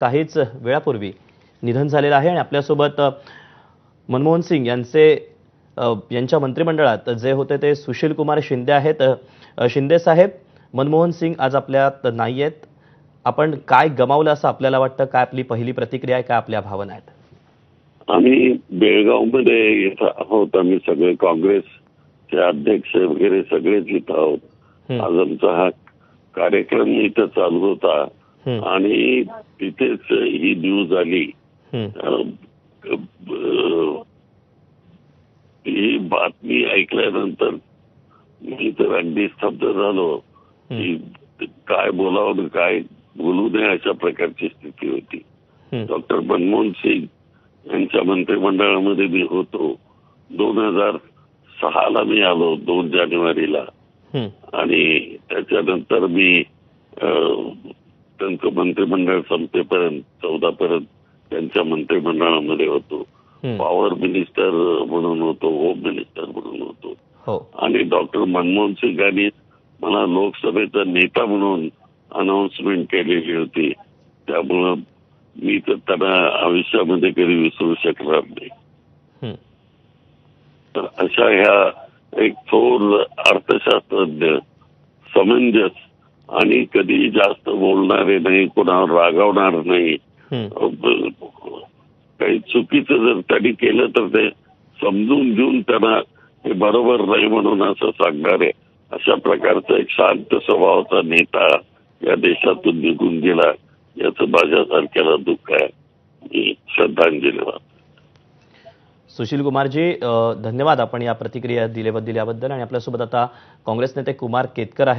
काहीच वेळापूर्वी निधन झालेलं आहे आणि आपल्यासोबत मनमोहन सिंग यांच्या मंत्रिमंडळात जे होते ते सुशील कुमार शिंदे आहेत। शिंदे साहेब, मनमोहन सिंग आज आपल्यात नाहीयेत। आपण काय गमावलं असं आपल्याला वाटतं? काय आपली पहिली प्रतिक्रिया आहे? काय आपल्या भावना आहेत? आम्ही बेळगावमध्ये येत आहोत। आम्ही सगळे काँग्रेसचे अध्यक्ष वगैरे सगळेच इथं आहोत। आज आमचा हा कार्यक्रम इथं चालू होता आणि तिथेच ही न्यूज आली। ही बातमी ऐकल्यानंतर मी तर अगदी स्तब्ध झालो की काय बोलावं काय बोलू नये अशा प्रकारची स्थिती होती। डॉक्टर मनमोहन सिंग यांच्या मंत्रिमंडळामध्ये मी होतो। 2006ला मी आलो 2 जानेवारीला आणि त्याच्यानंतर मी त्यांचं मंत्रिमंडळ संपेपर्यंत 14 पर्यंत त्यांच्या मंत्रिमंडळामध्ये होतो। पॉवर मिनिस्टर म्हणून होतो, होम मिनिस्टर म्हणून होतो आणि डॉक्टर मनमोहन सिंग यांनी मला लोकसभेचा नेता म्हणून अनाउन्समेंट केलेली होती। त्यामुळं मी तर त्यांना आयुष्यामध्ये कधी विसरू शकणार नाही। तर अशा ह्या एक थोर अर्थशास्त्रज्ञ, समंजस आणि कधी जास्त बोलणारे नाही, कोणावर रागावणार नाही, काही चुकीचं जर त्यांनी केलं तर ते समजून घेऊन त्यांना हे बरोबर नाही म्हणून असं सांगणारे अशा प्रकारचा एक शांत स्वभावाचा नेता या देशातून निघून गेला याचं माझ्यासारख्याला दुःख आहे। मी श्रद्धांजली वाहतो। सुशील कुमारजी, धन्यवाद आपण या प्रतिक्रिया दिल्याबद्दल। आणि आपल्यासोबत आता काँग्रेस नेते कुमार केतकर आहेत।